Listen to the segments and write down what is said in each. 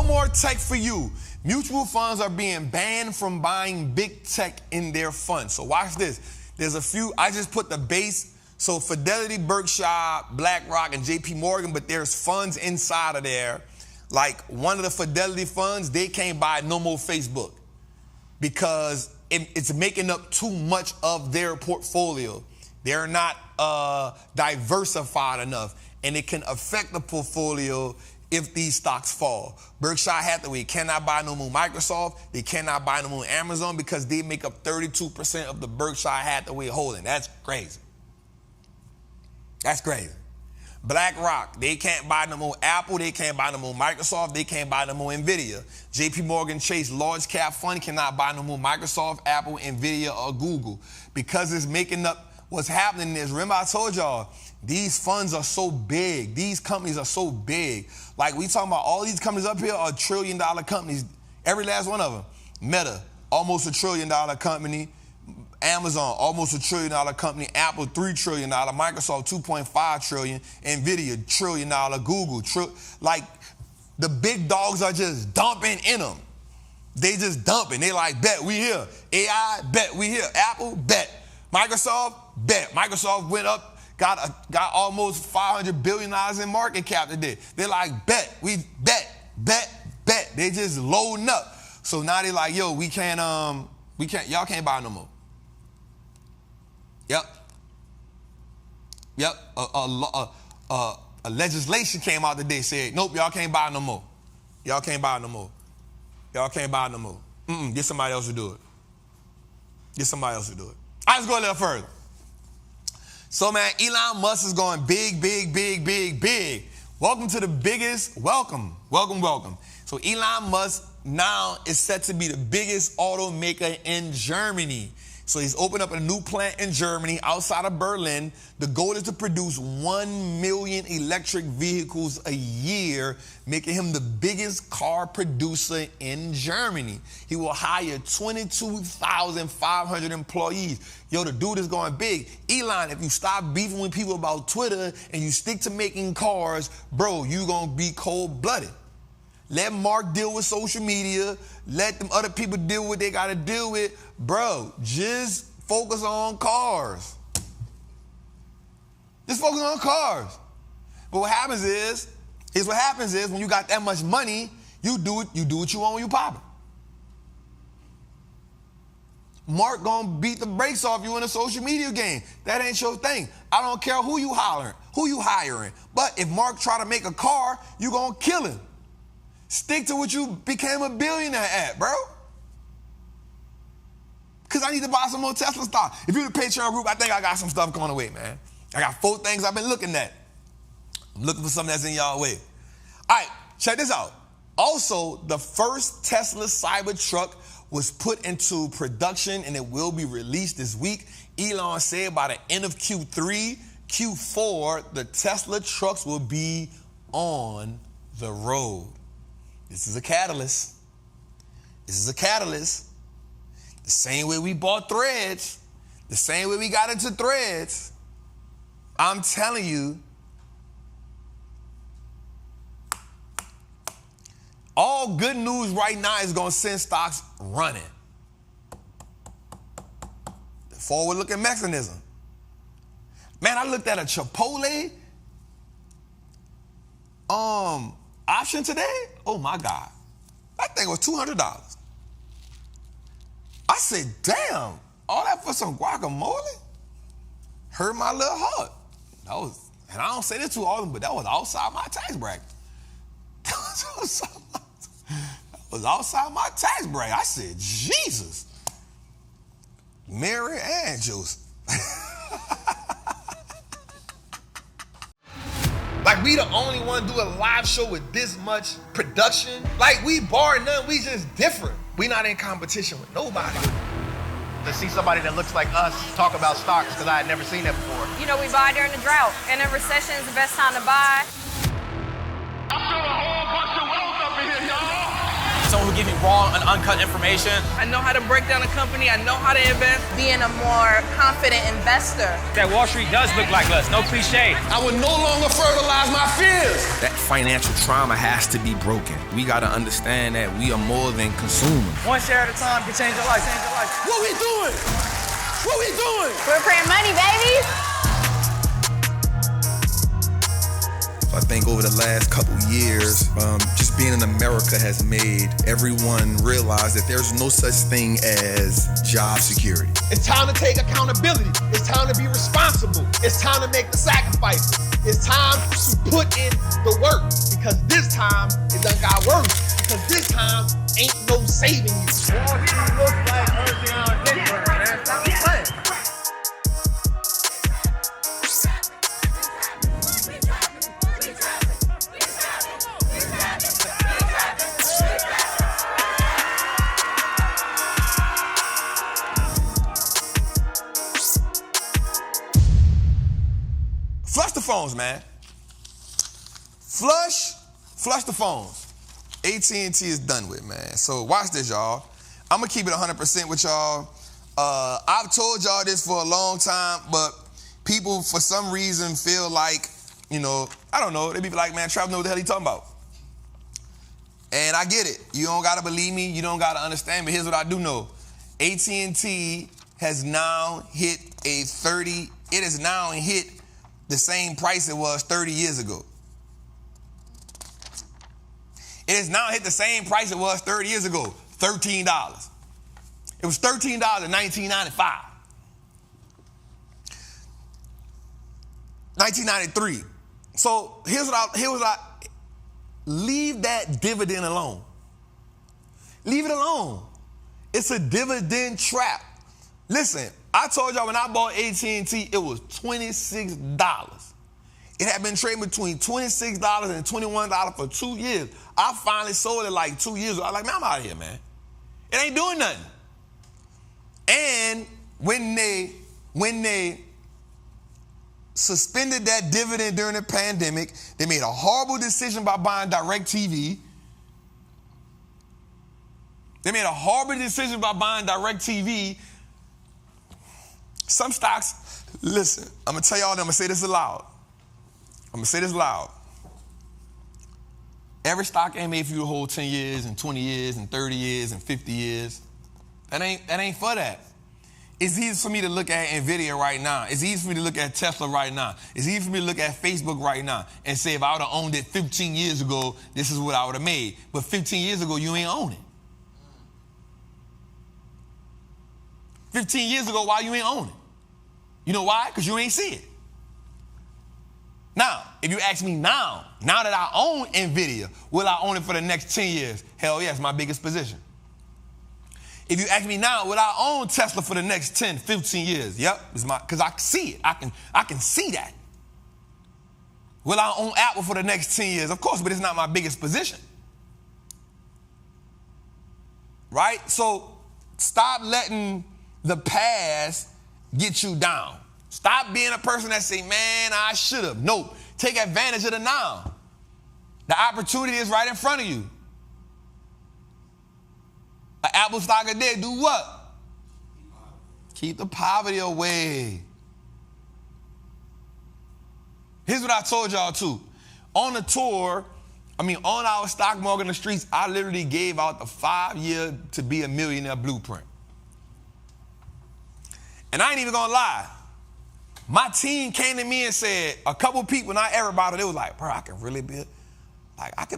more tech for you. Mutual funds are being banned from buying big tech in their funds. So watch this. There's a few, I just put the base. So Fidelity, Berkshire, BlackRock, and JP Morgan, but there's funds inside of there. Like one of the Fidelity funds, they can't buy no more Facebook because it's making up too much of their portfolio. They're not diversified enough, and it can affect the portfolio if these stocks fall. Berkshire Hathaway cannot buy no more Microsoft. They cannot buy no more Amazon because they make up 32% of the Berkshire Hathaway holding. That's crazy. That's crazy. BlackRock, they can't buy no more Apple. They can't buy no more Microsoft. They can't buy no more Nvidia. JP Morgan Chase large cap fund cannot buy no more Microsoft, Apple, Nvidia, or Google because it's making up. What's happening is, remember I told y'all, these funds are so big. These companies are so big. Like we talking about all these companies up here are $1 trillion companies. Every last one of them. Meta, almost $1 trillion company. Amazon, almost $1 trillion company. Apple, $3 trillion. Microsoft, $2.5 trillion. Nvidia, $1 trillion. Google, like the big dogs are just dumping in them. They just dumping. They like, bet we here. AI, bet we here. Apple, bet. Microsoft, bet. Microsoft went up. Got almost $500 billion in market cap today. They're like, bet, we bet. They just loading up. So now they're like, yo, we can't, y'all can't buy no more. Yep. A legislation came out today, said, nope, y'all can't buy no more. Y'all can't buy no more. Y'all can't buy no more. Get somebody else to do it. Get somebody else to do it. All right, let's go a little further. So, man, Elon Musk is going big. Welcome to the biggest, welcome. So Elon Musk now is set to be the biggest automaker in Germany. So he's opened up a new plant in Germany outside of Berlin. The goal is to produce 1 million electric vehicles a year, making him the biggest car producer in Germany. He will hire 22,500 employees. Yo, the dude is going big. Elon, if you stop beefing with people about Twitter and you stick to making cars, bro, you gonna be cold-blooded. Let Mark deal with social media. Let them other people deal with what they got to deal with. Bro, just focus on cars. Just focus on cars. But what happens is when you got that much money, you do what you want when you pop it. Mark gonna beat the brakes off you in a social media game. That ain't your thing. I don't care who you hiring. But if Mark try to make a car, you gonna kill him. Stick to what you became a billionaire at, bro. Because I need to buy some more Tesla stock. If you're the Patreon group, I think I got some stuff going away, man. I got 4 things I've been looking at. I'm looking for something that's in y'all way. All right, check this out. Also, the first Tesla Cybertruck was put into production and it will be released this week. Elon said by the end of Q3, Q4, the Tesla trucks will be on the road. This is a catalyst. The same way we bought Threads, the same way we got into Threads. I'm telling you, all good news right now is going to send stocks running. The forward-looking mechanism. Man, I looked at a Chipotle option today. Oh my God. That thing was $200. I said, damn, all that for some guacamole? Hurt my little heart. And I don't say this too often, but that was outside my tax bracket. That was outside my tax bracket. I said, Jesus. Mary and Joseph. Like, we the only one do a live show with this much production. Like, we bar none, we just different. We not in competition with nobody. To see somebody that looks like us talk about stocks, because I had never seen that before. You know, we buy during the drought, and in recession is the best time to buy. I feel a whole bunch of wealth up in here, y'all. So someone who gives me raw and uncut information. I know how to break down a company. I know how to invest. Being a more confident investor. That Wall Street does look like us, no cliche. I will no longer fertilize my fears. That financial trauma has to be broken. We gotta understand that we are more than consumers. One share at a time can change your life, What we doing? What we doing? We're printing money, baby. I think over the last couple years, just being in America has made everyone realize that there's no such thing as job security. It's time to take accountability. It's time to be responsible. It's time to make the sacrifices. It's time to put in the work, because this time it done got worse. Because this time ain't no saving you. Wall Street looks like everything on Pittsburgh, man. Stop playing. Flush the phones, man. Flush the phones. AT&T is done with, man. So watch this, y'all. I'm gonna keep it 100% with y'all. I've told y'all this for a long time, but people, for some reason, feel like, you know, I don't know, they be like, man, Trav know what the hell he talking about. And I get it. You don't gotta believe me, you don't gotta understand, but here's what I do know. AT&T has now hit it has now hit the same price it was 30 years ago. It has now hit the same price it was 30 years ago, $13. It was $13 in 1995. 1993. So here's what I leave that dividend alone. Leave it alone. It's a dividend trap. Listen, I told y'all when I bought AT&T, it was $26. It had been trading between $26 and $21 for 2 years. I finally sold it like 2 years ago. I was like, man, I'm out of here, man. It ain't doing nothing. And when they suspended that dividend during the pandemic, they made a horrible decision by buying DirecTV. They made a horrible decision by buying DirecTV. Some stocks, listen, I'm gonna tell y'all, I'm gonna say this aloud. Every stock ain't made for you to hold 10 years and 20 years and 30 years and 50 years. That ain't for that. It's easy for me to look at NVIDIA right now. It's easy for me to look at Tesla right now. It's easy for me to look at Facebook right now and say if I would have owned it 15 years ago, this is what I would have made. But 15 years ago, you ain't own it. 15 years ago, why you ain't own it? You know why? Because you ain't see it. Now, if you ask me now that I own NVIDIA, will I own it for the next 10 years? Hell yeah, it's my biggest position. If you ask me now, will I own Tesla for the next 10, 15 years? Yep, because I see it. I can see that. Will I own Apple for the next 10 years? Of course, but it's not my biggest position. Right? So stop letting the past get you down. Stop being a person that say, man, I should have. Nope. Take advantage of the now. The opportunity is right in front of you. An Apple stock a day, do what? Keep the poverty away. Here's what I told y'all too. On the tour, on our stock market in the streets, I literally gave out the 5-year to be a millionaire blueprint. And I ain't even gonna lie. My team came to me and said, a couple people, not everybody, they was like, bro, I could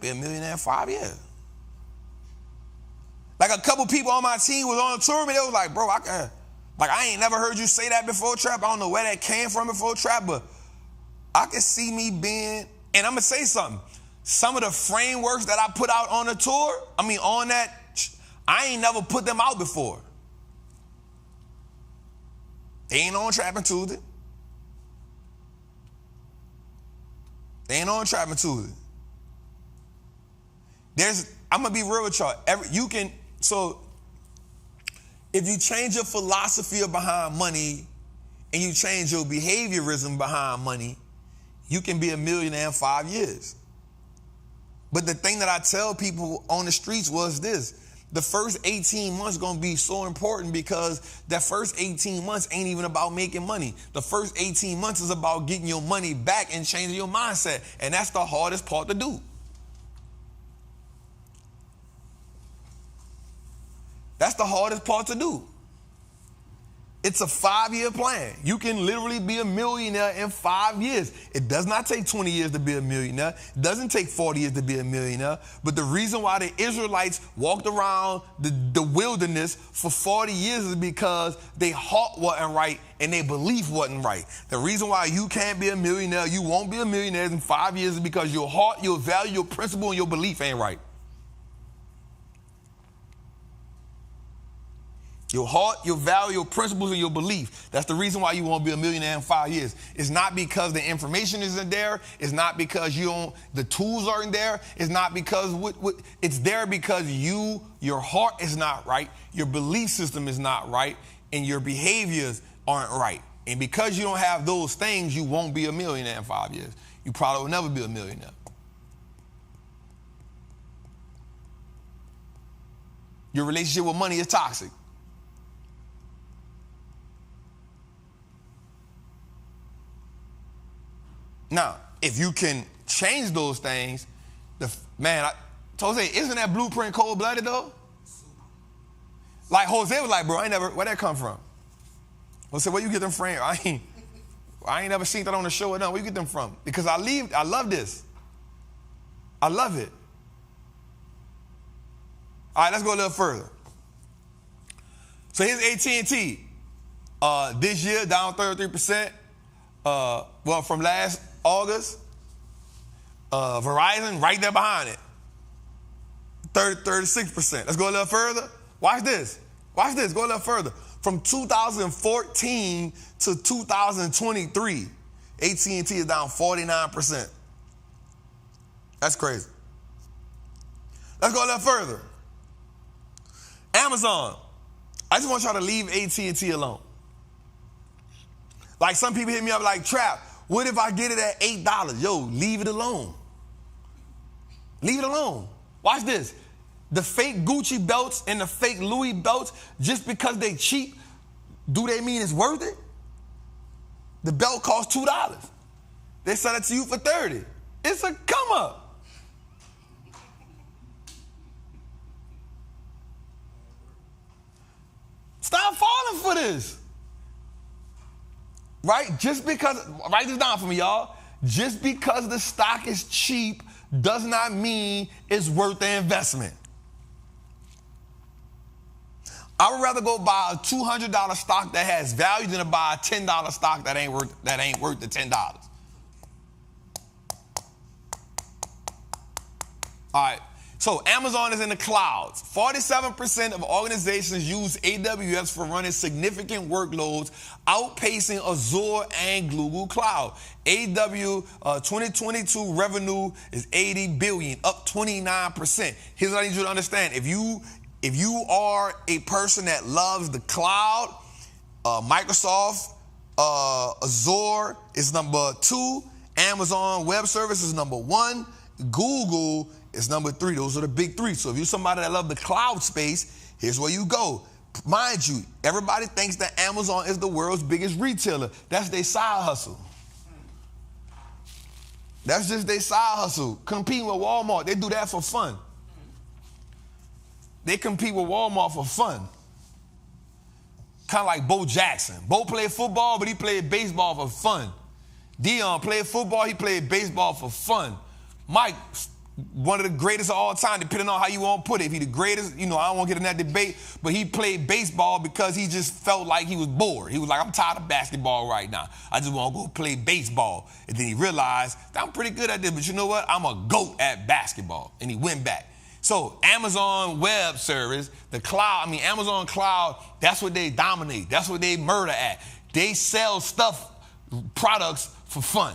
be a millionaire in 5 years. Like a couple people on my team was on the tour, but they was like, bro, I ain't never heard you say that before, Trap. I don't know where that came from before, Trap, but I can see me being, and I'm gonna say something. Some of the frameworks that I put out on the tour, on that, I ain't never put them out before. They ain't on Trappin' Tuesday. They ain't on Trappin' Tuesday. I'm gonna be real with y'all. So if you change your philosophy behind money and you change your behaviorism behind money, you can be a millionaire in 5 years. But the thing that I tell people on the streets was this. The first 18 months gonna be so important because that first 18 months ain't even about making money. The first 18 months is about getting your money back and changing your mindset. And that's the hardest part to do. That's the hardest part to do. It's a 5-year plan. You can literally be a millionaire in 5 years. It does not take 20 years to be a millionaire. It doesn't take 40 years to be a millionaire. But the reason why the Israelites walked around the wilderness for 40 years is because their heart wasn't right and their belief wasn't right. The reason why you can't be a millionaire, you won't be a millionaire in 5 years is because your heart, your value, your principle, and your belief ain't right. Your heart, your value, your principles, and your belief. That's the reason why you won't be a millionaire in 5 years. It's not because the information isn't there. It's not because the tools aren't there. It's not because it's there because your heart is not right, your belief system is not right, and your behaviors aren't right. And because you don't have those things, you won't be a millionaire in 5 years. You probably will never be a millionaire. Your relationship with money is toxic. Now, if you can change those things, Jose, isn't that blueprint cold-blooded though? Like Jose was like, bro, where'd that come from? Jose, where you get them from? I ain't never seen that on the show or nothing. Where you get them from? Because I love this. I love it. All right, let's go a little further. So here's AT&T. This year, down 33%. From last August, Verizon right there behind it, 36%. Let's go a little further. Watch this. Go a little further. From 2014 to 2023, AT&T is down 49%. That's crazy. Let's go a little further. Amazon. I just want y'all to leave AT&T alone. Like some people hit me up like, Trap, what if I get it at $8? Yo, leave it alone. Leave it alone. Watch this. The fake Gucci belts and the fake Louis belts, just because they cheap, do they mean it's worth it? The belt costs $2. They sell it to you for $30. It's a come up. Stop falling for this. Right? Just because, write this down for me, y'all. Just because the stock is cheap does not mean it's worth the investment. I would rather go buy a $200 stock that has value than to buy a $10 stock that ain't worth the $10. All right. So Amazon is in the clouds. 47% of organizations use AWS for running significant workloads, outpacing Azure and Google Cloud. AWS 2022 revenue is $80 billion, up 29%. Here's what I need you to understand. If you are a person that loves the cloud, Microsoft, Azure is number 2, Amazon Web Services is number 1, Google is number 3. Those are the big 3. So if you're somebody that loves the cloud space, here's where you go. Mind you, everybody thinks that Amazon is the world's biggest retailer. That's their side hustle. That's just their side hustle. Competing with Walmart, they do that for fun. They compete with Walmart for fun. Kind of like Bo Jackson. Bo played football, but he played baseball for fun. Dion played football, he played baseball for fun. Mike, one of the greatest of all time, depending on how you want to put it. If he the greatest, I don't want to get in that debate, but he played baseball because he just felt like he was bored. He was like, I'm tired of basketball right now. I just want to go play baseball. And then he realized, I'm pretty good at this, but you know what? I'm a GOAT at basketball. And he went back. So Amazon Web Service, the cloud, Amazon Cloud, that's what they dominate. That's what they murder at. They sell products for fun.